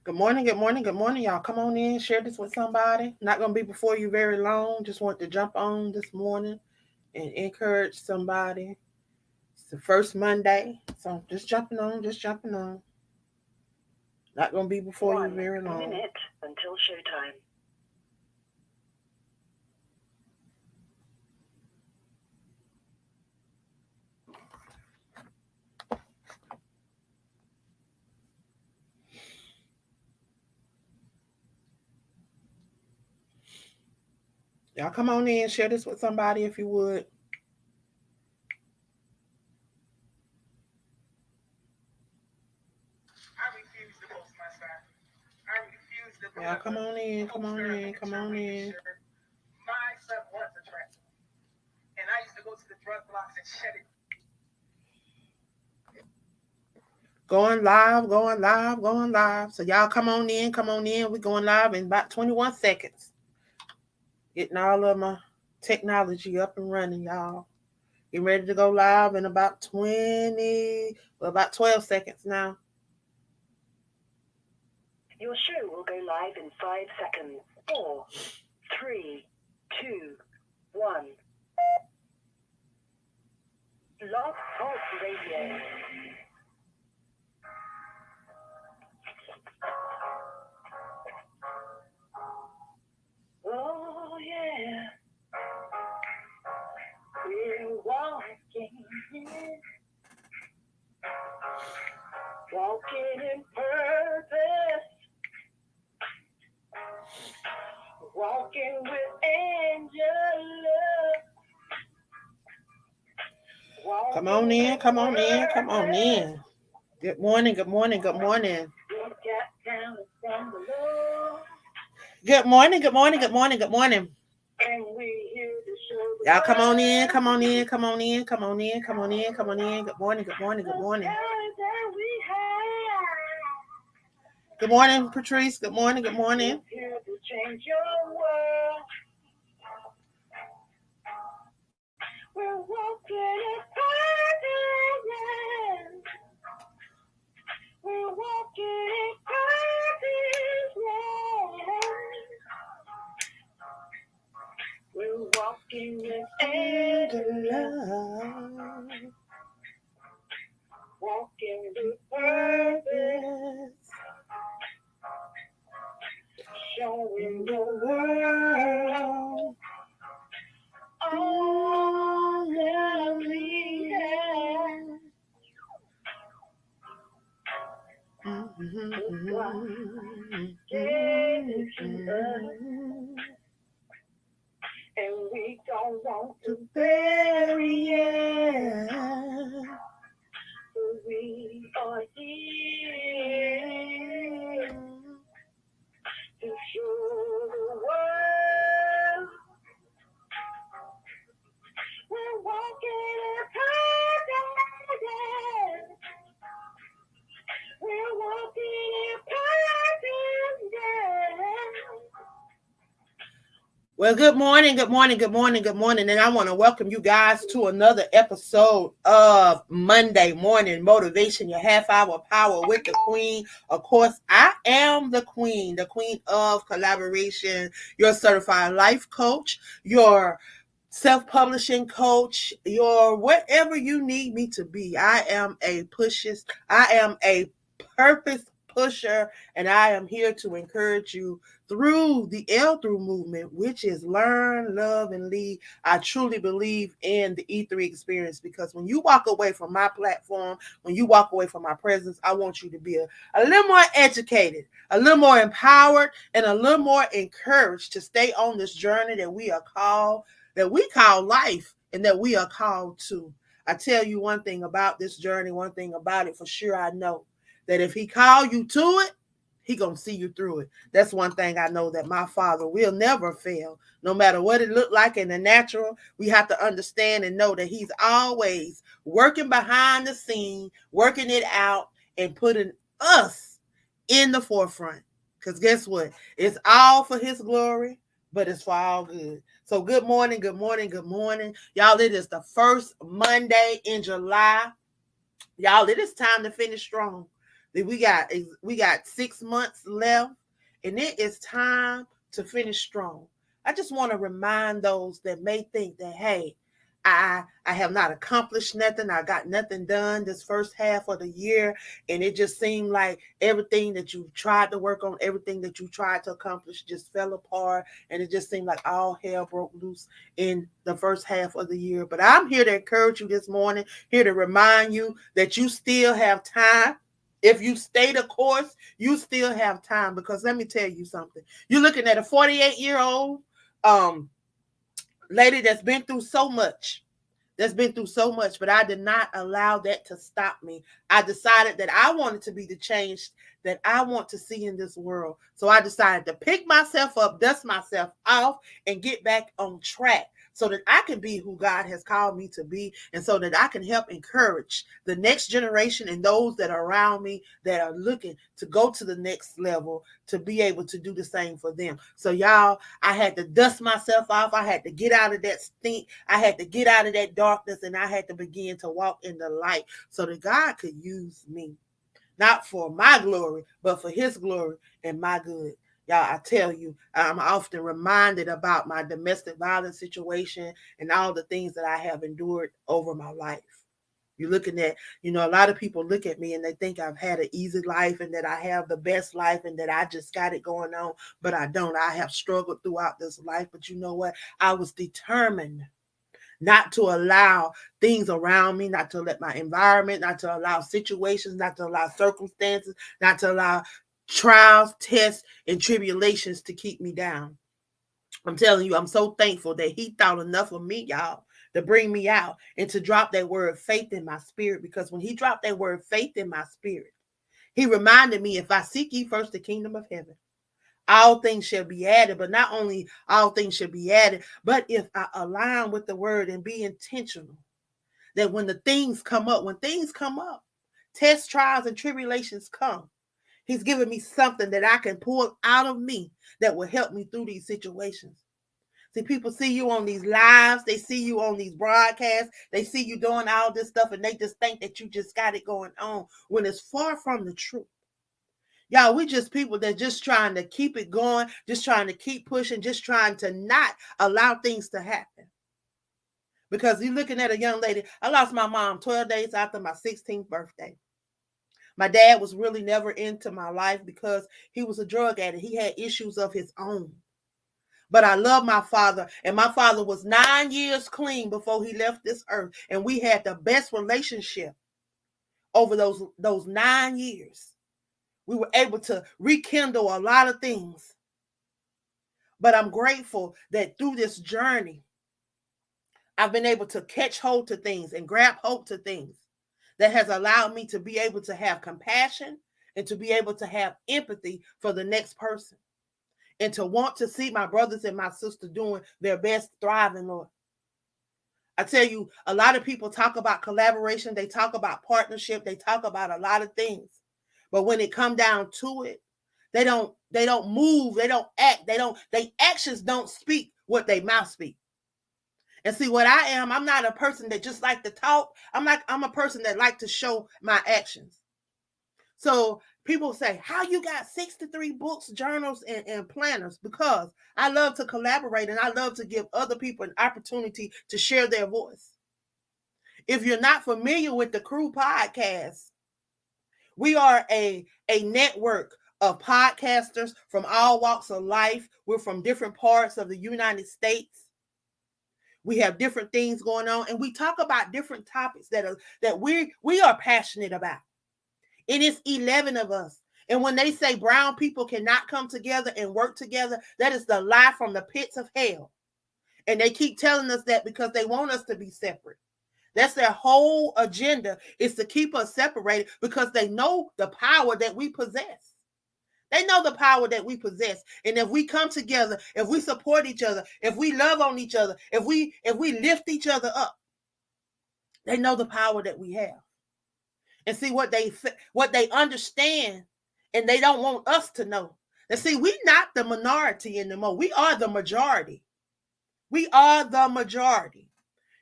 Good morning, good morning, good morning, y'all. Come on in, share this with somebody. Not gonna be before you very long. Just want to jump on this morning and encourage somebody. It's the first Monday, so just jumping on, just jumping on. Not gonna be before you very long. 1 minute until showtime. Y'all come on in, share this with somebody if you would. Y'all come on in, come on in, come on in. Going live, going live, going live. So y'all come on in, come on in. We're going live in about 21 seconds. Getting all of my technology up and running, y'all. Getting ready to go live in about 12 seconds now. Your show will go live in 5 seconds. 4, 3, 2, 1. Blog Talk Radio. Oh yeah, we're walking in purpose, walking with angel love. Come on in, come on in, come on in. Good morning, good morning, good morning. Good morning, good morning, good morning, good morning. Y'all come on in, come on in, come on in, come on in, come on in, come on in. Good morning, good morning, good morning. Good morning, Patrice. Good morning, good morning. We're walking in purpose. We're walking in purpose. We're walking in love. Walking with purpose. Showing the world all that we have. And we don't want to bury it. So we are here to show the world we're walking in purpose. We're walking in purpose. Well, good morning, good morning, good morning, good morning. And I want to welcome you guys to another episode of Monday Morning Motivation, your half hour power with the Queen. Of course, I am the Queen of collaboration, your certified life coach, your self-publishing coach, your whatever you need me to be. I am a purpose pusher, and I am here to encourage you through the L through movement, which is learn, love, and lead. I truly believe in the E3 experience because when you walk away from my platform, when you walk away from my presence, I want you to be a little more educated, a little more empowered, and a little more encouraged to stay on this journey that we call life and that we are called to. I tell you one thing about this journey, one thing about it for sure I know, that if he call you to it, he gonna see you through it. That's one thing I know, that my Father will never fail. No matter what it looked like in the natural, we have to understand and know that he's always working behind the scene, working it out, and putting us in the forefront. Because guess what? It's all for his glory, but it's for all good. So good morning, good morning, good morning. Y'all, it is the first Monday in July. Y'all, it is time to finish strong. We got 6 months left, and it is time to finish strong. I just want to remind those that may think that, hey, I have not accomplished nothing. I got nothing done this first half of the year, and it just seemed like everything that you tried to work on, everything that you tried to accomplish, just fell apart, and it just seemed like all hell broke loose in the first half of the year. But I'm here to encourage you this morning, here to remind you that you still have time. If you stay the course, you still have time, because let me tell you something. You're looking at a 48-year-old um, lady that's been through so much, but I did not allow that to stop me. I decided that I wanted to be the change that I want to see in this world. So I decided to pick myself up, dust myself off, and get back on track so that I can be who God has called me to be, and so that I can help encourage the next generation and those that are around me that are looking to go to the next level, to be able to do the same for them. So y'all, I had to dust myself off. I had to get out of that stink. I had to get out of that darkness, and I had to begin to walk in the light so that God could use me, not for my glory, but for his glory and my good. Y'all, I tell you, I'm often reminded about my domestic violence situation and all the things that I have endured over my life. You're looking at, a lot of people look at me and they think I've had an easy life and that I have the best life and that I just got it going on, but I don't. I have struggled throughout this life, but you know what? I was determined not to allow things around me, not to let my environment, not to allow situations, not to allow circumstances, not to allow trials, tests, and tribulations to keep me down. I'm telling you, I'm so thankful that he thought enough of me, y'all, to bring me out and to drop that word faith in my spirit. Because when he dropped that word faith in my spirit, he reminded me, if I seek ye first the kingdom of heaven, all things shall be added. But not only all things shall be added, but if I align with the word and be intentional, that when things come up, tests, trials, and tribulations come, he's giving me something that I can pull out of me that will help me through these situations. See, people see you on these lives, they see you on these broadcasts, they see you doing all this stuff, and they just think that you just got it going on, when it's far from the truth. Y'all, we just people that just trying to keep it going, just trying to keep pushing, just trying to not allow things to happen. Because you're looking at a young lady. I lost my mom 12 days after my 16th birthday. My dad was really never into my life because he was a drug addict. He had issues of his own. But I love my father, and my father was 9 years clean before he left this earth. And we had the best relationship over those 9 years. We were able to rekindle a lot of things. But I'm grateful that through this journey, I've been able to catch hold to things and grab hold to things that has allowed me to be able to have compassion and to be able to have empathy for the next person and to want to see my brothers and my sisters doing their best, thriving, Lord. I tell you, a lot of people talk about collaboration, they talk about partnership, they talk about a lot of things. But when it come down to it, they don't move, they don't act, they actions don't speak what they mouth speak. And see what I am, I'm not a person that just like to talk. I'm a person that like to show my actions. So people say, how you got 63 books, journals, and planners? Because I love to collaborate and I love to give other people an opportunity to share their voice. If you're not familiar with the Crew podcast, we are a network of podcasters from all walks of life. We're from different parts of the United States. We have different things going on, and we talk about different topics that we are passionate about. It is 11 of us. And when they say brown people cannot come together and work together, that is the lie from the pits of hell. And they keep telling us that because they want us to be separate. That's their whole agenda, is to keep us separated, because they know the power that we possess. They know the power that we possess. And if we come together, if we support each other, if we love on each other, if we lift each other up, they know the power that we have. And see what they understand, and they don't want us to know. And see, we're not the minority anymore. We are the majority. We are the majority.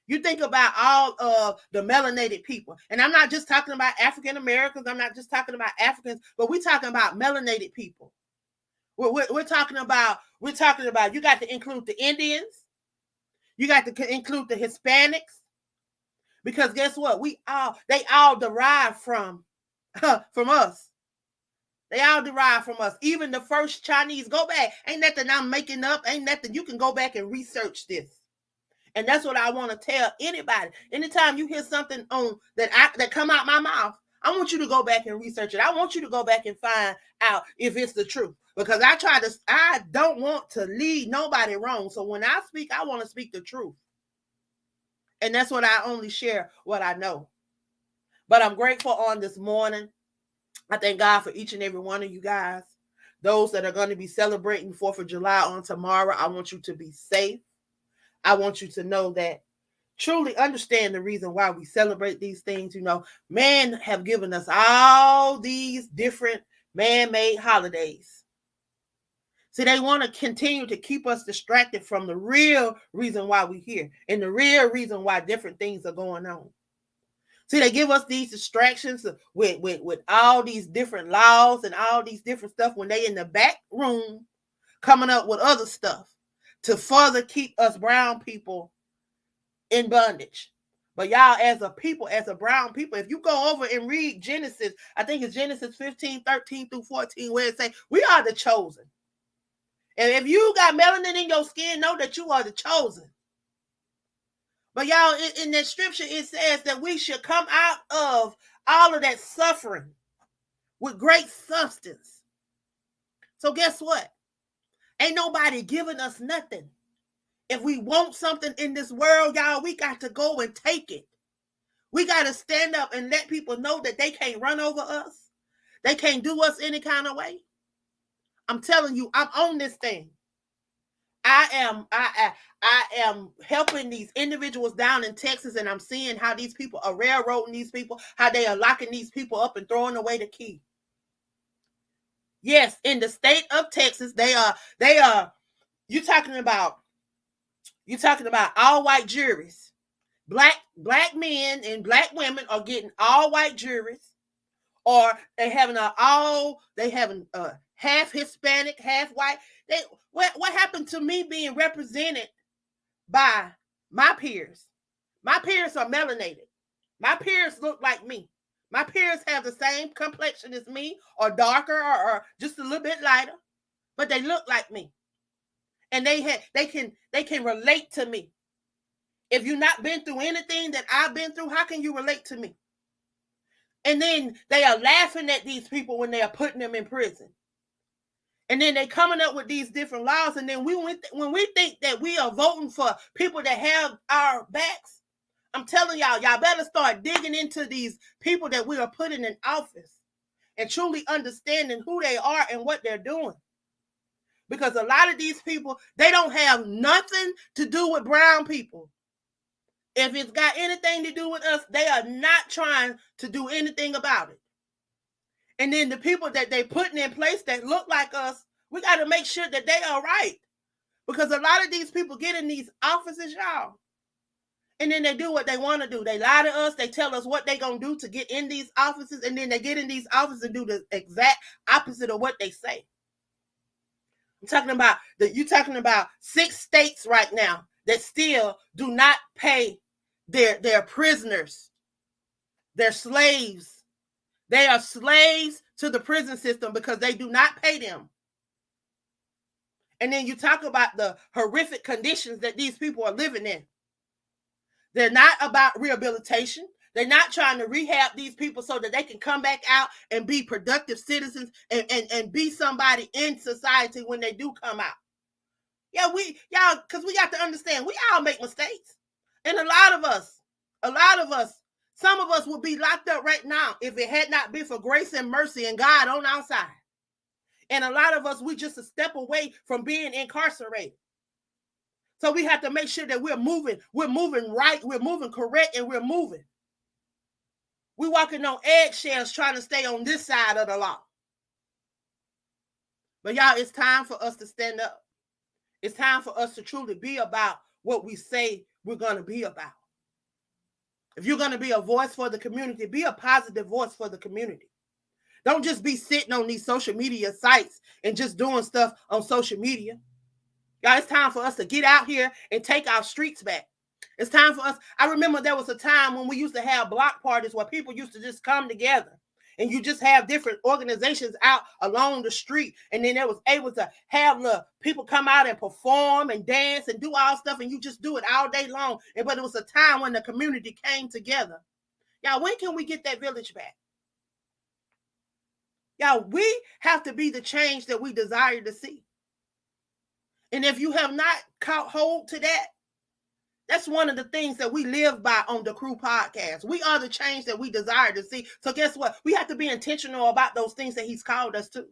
You think about all of the melanated people. And I'm not just talking about African Americans. I'm not just talking about Africans, but we're talking about melanated people. We're talking about, you got to include the Indians. You got to include the Hispanics. Because guess what? They all derive from us. They all derive from us. Even the first Chinese. Go back. Ain't nothing I'm making up. Ain't nothing. You can go back and research this. And that's what I want to tell anybody. Anytime you hear something that come out my mouth, I want you to go back and research it. I want you to go back and find out if it's the truth. Because I don't want to lead nobody wrong. So when I speak, I want to speak the truth. And that's what I only share what I know. But I'm grateful on this morning. I thank God for each and every one of you guys. Those that are going to be celebrating 4th of July on tomorrow, I want you to be safe. I want you to know that truly understand the reason why we celebrate these things. Man have given us all these different man-made holidays. See, they want to continue to keep us distracted from the real reason why we're here and the real reason why different things are going on. See, they give us these distractions with all these different laws and all these different stuff when they in the back room coming up with other stuff to further keep us brown people in bondage. But y'all, as a people, as a brown people, if you go over and read Genesis, I think it's Genesis 15, 13 through 14, where it says, we are the chosen. And if you got melanin in your skin, know that you are the chosen. But y'all, in that scripture, it says that we should come out of all of that suffering with great substance. So guess what? Ain't nobody giving us nothing. If we want something in this world, y'all, we got to go and take it. We got to stand up and let people know that they can't run over us. They can't do us any kind of way. I'm telling you, I'm on this thing. I am helping these individuals down in Texas, and I'm seeing how these people are railroading these people, how they are locking these people up and throwing away the key. Yes, in the state of Texas, they are. You talking about all white juries. Black men and black women are getting all white juries, or they having half Hispanic, half white. What happened to me being represented by my peers? My peers are melanated. My peers look like me. My peers have the same complexion as me, or darker, or just a little bit lighter, but they look like me, and they can relate to me. If you've not been through anything that I've been through, how can you relate to me? And then they are laughing at these people when they are putting them in prison. And then they coming up with these different laws. And then when we think that we are voting for people that have our backs, I'm telling y'all better start digging into these people that we are putting in office and truly understanding who they are and what they're doing. Because a lot of these people, they don't have nothing to do with brown people. If it's got anything to do with us, they are not trying to do anything about it. And then the people that they putting in place that look like us, we got to make sure that they are right. Because a lot of these people get in these offices, y'all, and then they do what they want to do. They lie to us. They tell us what they're going to do to get in these offices, and then they get in these offices and do the exact opposite of what they say. You're talking about 6 states right now that still do not pay their prisoners, their slaves. They are slaves to the prison system because they do not pay them. And then you talk about the horrific conditions that these people are living in. They're not about rehabilitation. They're not trying to rehab these people so that they can come back out and be productive citizens and be somebody in society when they do come out. Yeah, because we got to understand, we all make mistakes. And a lot of us, some of us would be locked up right now if it had not been for grace and mercy and God on our side. And a lot of us, we just a step away from being incarcerated. So we have to make sure that we're moving right, we're moving correct, and we're moving. We're walking on eggshells trying to stay on this side of the law. But y'all, it's time for us to stand up. It's time for us to truly be about what we say we're going to be about. If you're going to be a voice for the community, be a positive voice for the community. Don't just be sitting on these social media sites and just doing stuff on social media. Y'all, it's time for us to get out here and take our streets back. It's time for us. I remember there was a time when we used to have block parties where people used to just come together and you just have different organizations out along the street. And then they was able to have the people come out and perform and dance and do all stuff. And you just do it all day long. But it was a time when the community came together. Y'all, when can we get that village back? Y'all, we have to be the change that we desire to see. And if you have not caught hold to that, that's one of the things that we live by on the Crew podcast. We are the change that we desire to see. So guess what? We have to be intentional about those things that he's called us to.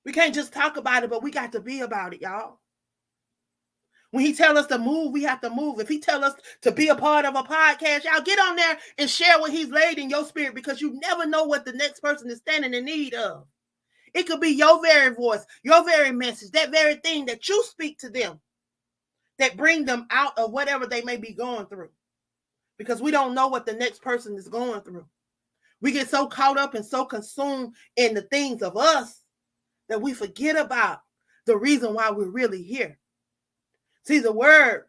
We can't just talk about it, but we got to be about it, y'all. When he tell us to move, we have to move. If he tell us to be a part of a podcast, y'all get on there and share what he's laid in your spirit, because you never know what the next person is standing in need of. It could be your very voice, your very message, that very thing that you speak to them that bring them out of whatever they may be going through, because we don't know what the next person is going through. We get so caught up and so consumed in the things of us that we forget about the reason why we're really here. See, the word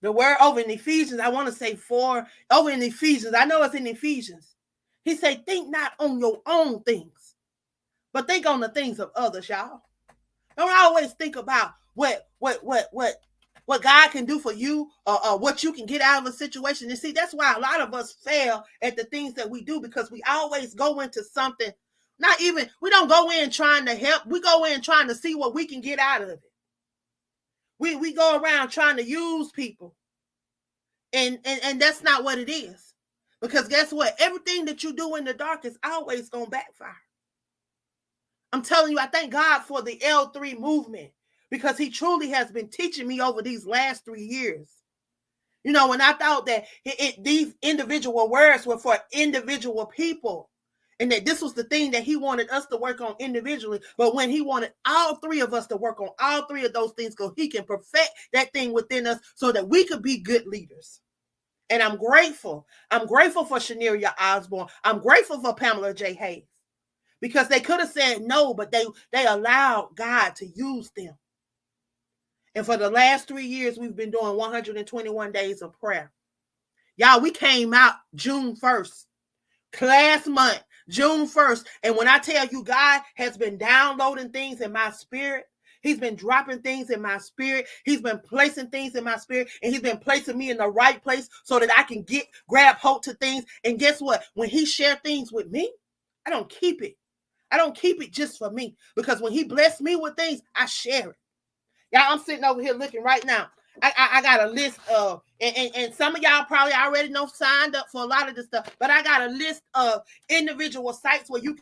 over in Ephesians, I want to say 4, over in Ephesians, I know it's in Ephesians. He said, think not on your own things, but think on the things of others, y'all. Don't always think about what God can do for you, or what you can get out of a situation. And see, that's why a lot of us fail at the things that we do, because we always go into something, we don't go in trying to help. We go in trying to see what we can get out of it. We go around trying to use people. And that's not what it is. Because guess what? Everything that you do in the dark is always going to backfire. I'm telling you, I thank God for the L3 movement, because he truly has been teaching me over these last 3 years. You know, when I thought that these individual words were for individual people, and that this was the thing that he wanted us to work on individually, but when he wanted all 3 of us to work on all 3 of those things, so he can perfect that thing within us so that we could be good leaders. And I'm grateful. I'm grateful for Shaneria Osborne. I'm grateful for Pamela J. Hayes, because they could have said no, but they allowed God to use them. And for the last 3 years, we've been doing 121 days of prayer. Y'all, we came out June 1st, last month, June 1st. And when I tell you, God has been downloading things in my spirit, he's been dropping things in my spirit. He's been placing things in my spirit, and he's been placing me in the right place so that I can grab hold to things. And guess what? When he shares things with me, I don't keep it. I don't keep it just for me, because when he blessed me with things, I share it. Y'all, I'm sitting over here looking right now. I got a list of, and some of y'all probably already know signed up for a lot of this stuff, but I got a list of individual sites where you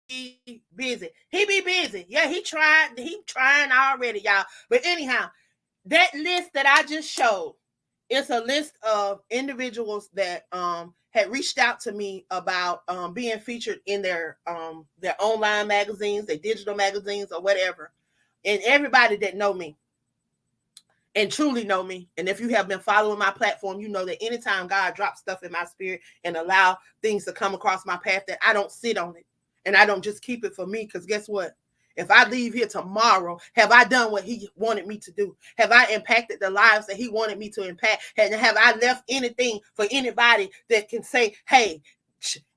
be busy. He be busy. Yeah, he trying already, y'all. But anyhow, that list that I just showed, it's a list of individuals that had reached out to me about being featured in their online magazines, their digital magazines, or whatever. And everybody that know me and truly know me, and if you have been following my platform, you know that anytime God drops stuff in my spirit and allow things to come across my path, that I don't sit on it and I don't just keep it for me. Because guess what? If I leave here tomorrow, have I done what he wanted me to do? Have I impacted the lives that he wanted me to impact? And have I left anything for anybody that can say, hey,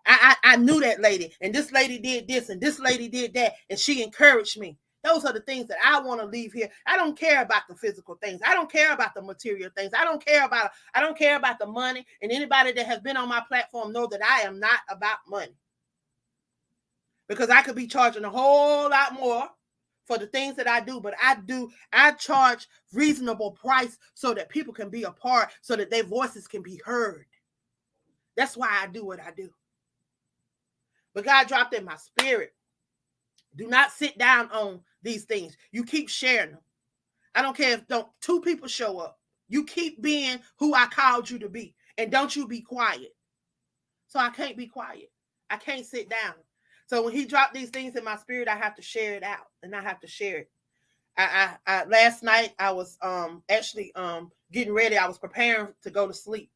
I knew that lady, and this lady did this, and this lady did that, and she encouraged me. Those are the things that I want to leave here. I don't care about the physical things. I don't care about the material things. I don't care about the money. And anybody that has been on my platform know that I am not about money. Because I could be charging a whole lot more for the things that I do, but I charge reasonable price so that people can be a part, so that their voices can be heard. That's why I do what I do. But God dropped in my spirit. Do not sit down on these things. You keep sharing them. I don't care if don't two people show up. You keep being who I called you to be. And don't you be quiet. So I can't be quiet. I can't sit down. So when he dropped these things in my spirit, I have to share it out. And I have to share it. I last night I was actually getting ready. I was preparing to go to sleep.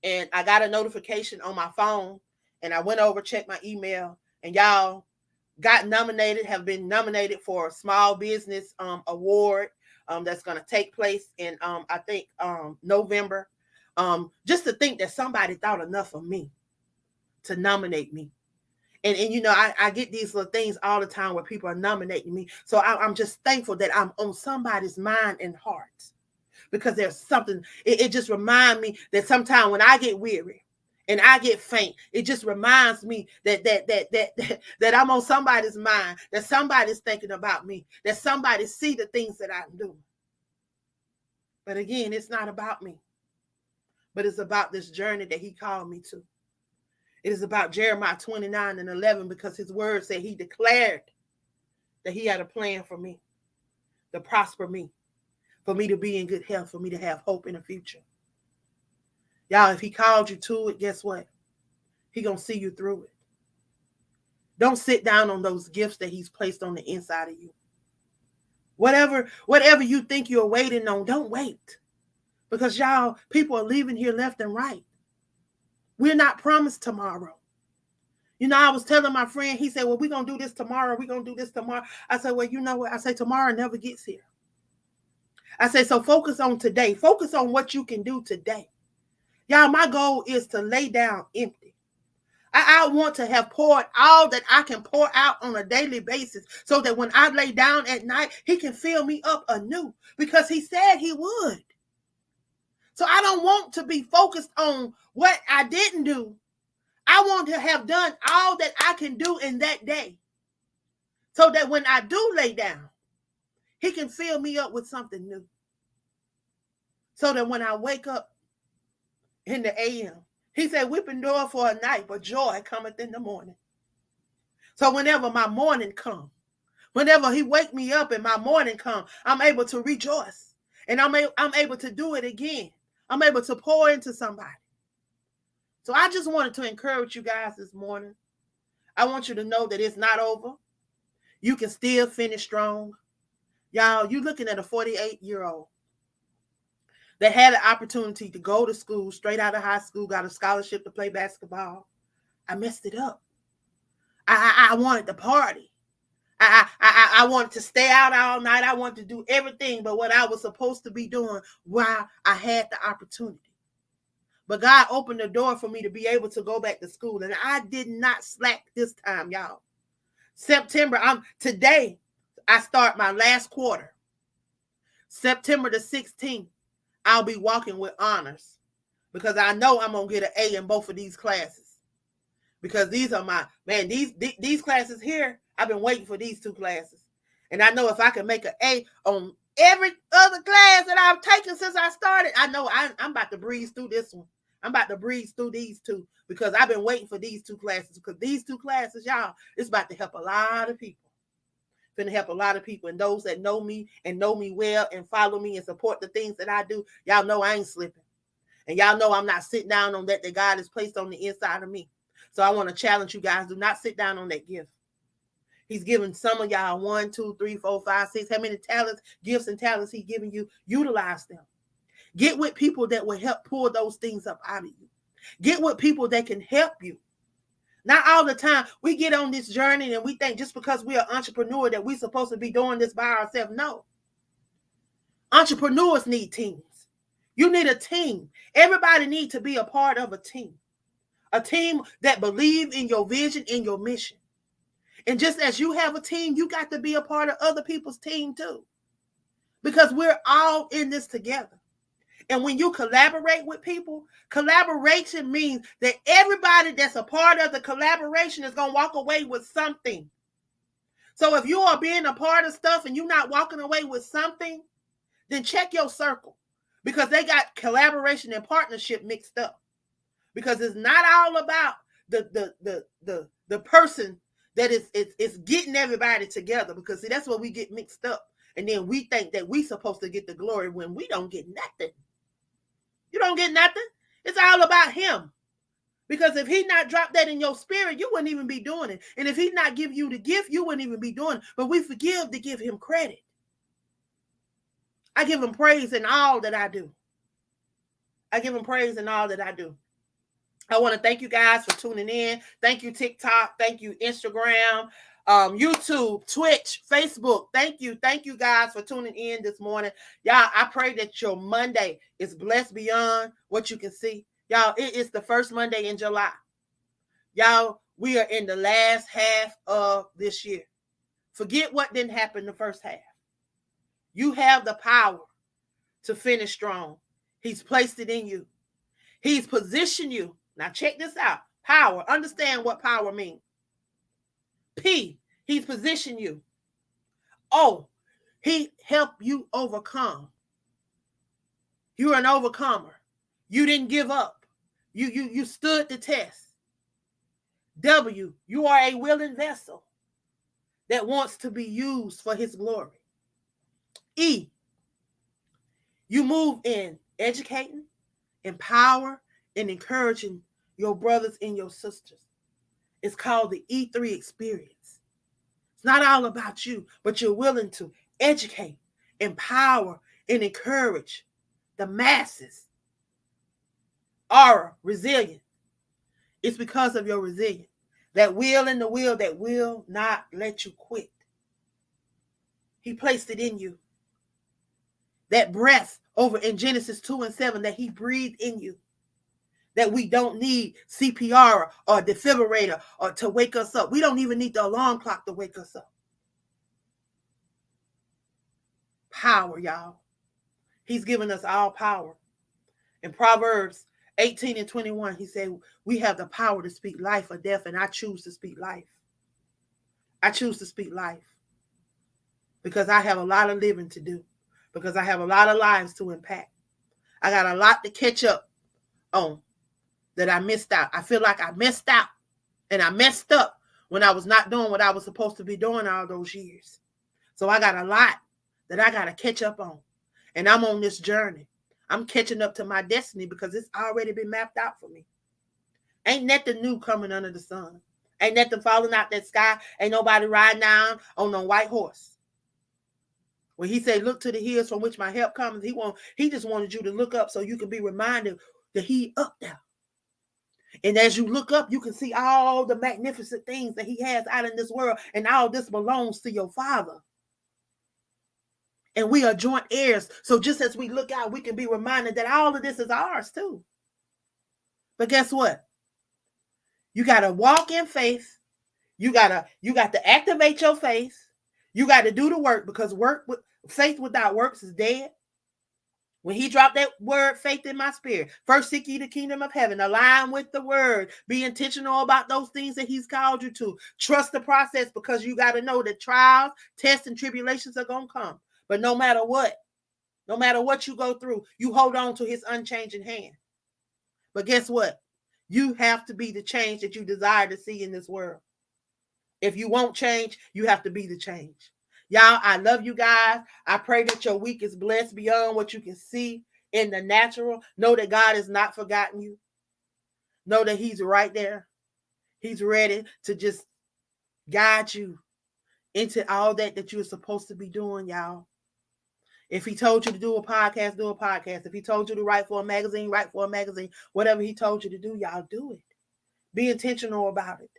And I got a notification on my phone. And I went over, checked my email, and y'all have been nominated for a small business award that's going to take place in I think November. Just to think that somebody thought enough of me to nominate me. And you know, I get these little things all the time where people are nominating me. So I'm just thankful that I'm on somebody's mind and heart, because there's something, it just reminds me that sometimes when I get weary and I get faint, it just reminds me that I'm on somebody's mind, that somebody's thinking about me, that somebody see the things that I'm doing. But again, it's not about me, but it's about this journey that he called me to. It is about Jeremiah 29:11, because his word said he declared that he had a plan for me, to prosper me, for me to be in good health, for me to have hope in the future. Y'all, if he called you to it, guess what? He gonna see you through it. Don't sit down on those gifts that he's placed on the inside of you. Whatever you think you're waiting on, don't wait. Because y'all, people are leaving here left and right. We're not promised tomorrow. You know, I was telling my friend, he said, well, we're going to do this tomorrow. We're going to do this tomorrow. I said, well, you know what? I say, tomorrow never gets here. I say, so focus on today. Focus on what you can do today. Y'all, my goal is to lay down empty. I want to have poured all that I can pour out on a daily basis, so that when I lay down at night, he can fill me up anew, because he said he would. So I don't want to be focused on what I didn't do. I want to have done all that I can do in that day, so that when I do lay down, he can fill me up with something new. So that when I wake up in the AM, he said, weeping door for a night, but joy cometh in the morning. So whenever my morning comes, whenever he wake me up and my morning comes, I'm able to rejoice. And I'm able to do it again. I'm able to pour into somebody. So I just wanted to encourage you guys this morning. I want you to know that it's not over. You can still finish strong. Y'all, you're looking at a 48-year-old that had an opportunity to go to school, straight out of high school, got a scholarship to play basketball. I messed it up. I wanted to party. I wanted to stay out all night. I wanted to do everything but what I was supposed to be doing while I had the opportunity. But God opened the door for me to be able to go back to school. And I did not slack this time, y'all. September, today, I start my last quarter. September the 16th, I'll be walking with honors, because I know I'm going to get an A in both of these classes. Because these are these classes here, I've been waiting for these two classes. And I know if I can make an A on every other class that I've taken since I started, I know I'm about to breeze through this one. I'm about to breeze through these two, because I've been waiting for these two classes. Because these two classes, y'all, it's about to help a lot of people. It's going to help a lot of people. And those that know me and know me well and follow me and support the things that I do, y'all know I ain't slipping. And y'all know I'm not sitting down on that God has placed on the inside of me. So I want to challenge you guys, do not sit down on that gift. He's given some of y'all 1, 2, 3, 4, 5, 6. How many talents, gifts, and talents he's giving you? Utilize them. Get with people that will help pull those things up out of you. Get with people that can help you. Not all the time. We get on this journey and we think just because we're an entrepreneur that we're supposed to be doing this by ourselves. No. Entrepreneurs need teams. You need a team. Everybody needs to be a part of a team. A team that believes in your vision, in your mission. And just as you have a team, you got to be a part of other people's team too. Because we're all in this together. And when you collaborate with people, collaboration means that everybody that's a part of the collaboration is going to walk away with something. So if you are being a part of stuff and you're not walking away with something, then check your circle, because they got collaboration and partnership mixed up. Because it's not all about the person that is getting everybody together, because see, that's what we get mixed up. And then we think that we supposed to get the glory when we don't get nothing. You don't get nothing. It's all about him. Because if he not dropped that in your spirit, you wouldn't even be doing it. And if he not give you the gift, you wouldn't even be doing it. But we forgive to give him credit. I give him praise in all that I do. I give him praise in all that I do. I want to thank you guys for tuning in. Thank you, TikTok. Thank you, Instagram, YouTube, Twitch, Facebook. Thank you. Thank you guys for tuning in this morning. Y'all, I pray that your Monday is blessed beyond what you can see. Y'all, it is the first Monday in July. Y'all, we are in the last half of this year. Forget what didn't happen the first half. You have the power to finish strong. He's placed it in you. He's positioned you. Now check this out. Power. Understand what power means. P, he's positioned you. O, he helped you overcome. You're an overcomer. You didn't give up. You stood the test. W, you are a willing vessel that wants to be used for his glory. E, you move in educating, empower, and encouraging your brothers and your sisters. It's called the E3 experience. It's not all about you, but you're willing to educate, empower, and encourage the masses. R, resilient. It's because of your resilience. That will and the will that will not let you quit. He placed it in you. That breath over in Genesis 2:7 that he breathed in you. That we don't need CPR or defibrillator or to wake us up. We don't even need the alarm clock to wake us up. Power, y'all. He's given us all power. In Proverbs 18:21, he said, we have the power to speak life or death, and I choose to speak life. I choose to speak life because I have a lot of living to do, because I have a lot of lives to impact. I got a lot to catch up on that I missed out. I feel like I missed out and I messed up when I was not doing what I was supposed to be doing all those years. So I got a lot that I got to catch up on. And I'm on this journey. I'm catching up to my destiny because it's already been mapped out for me. Ain't nothing new coming under the sun. Ain't nothing falling out that sky. Ain't nobody riding down on no white horse. When he said, look to the hills from which my help comes, he just wanted you to look up so you can be reminded that he up there. And as you look up, you can see all the magnificent things that he has out in this world. And all this belongs to your Father. And we are joint heirs. So just as we look out, we can be reminded that all of this is ours too. But guess what? You got to walk in faith. You got to activate your faith. You got to do the work, because faith without works is dead. When he dropped that word, faith, in my spirit, first seek ye the kingdom of heaven, align with the word, be intentional about those things that he's called you to. Trust the process, because you got to know that trials, tests, and tribulations are going to come. But no matter what you go through, you hold on to his unchanging hand. But guess what? You have to be the change that you desire to see in this world. If you won't change, you have to be the change. Y'all, I love you guys. I pray that your week is blessed beyond what you can see in the natural. Know that God has not forgotten you. Know that he's right there. He's ready to just guide you into all that you're supposed to be doing, y'all. If he told you to do a podcast, do a podcast. If he told you to write for a magazine, write for a magazine. Whatever he told you to do, y'all do it. Be intentional about it.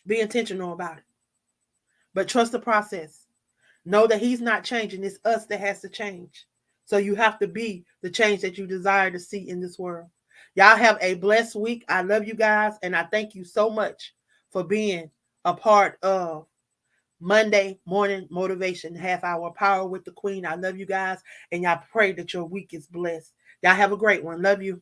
Be intentional about it. But trust the process. Know that he's not changing. It's us that has to change. So you have to be the change that you desire to see in this world. Y'all have a blessed week. I love you guys. And I thank you so much for being a part of Monday Morning Motivation, half hour power with the Queen. I love you guys. And y'all pray that your week is blessed. Y'all have a great one. Love you.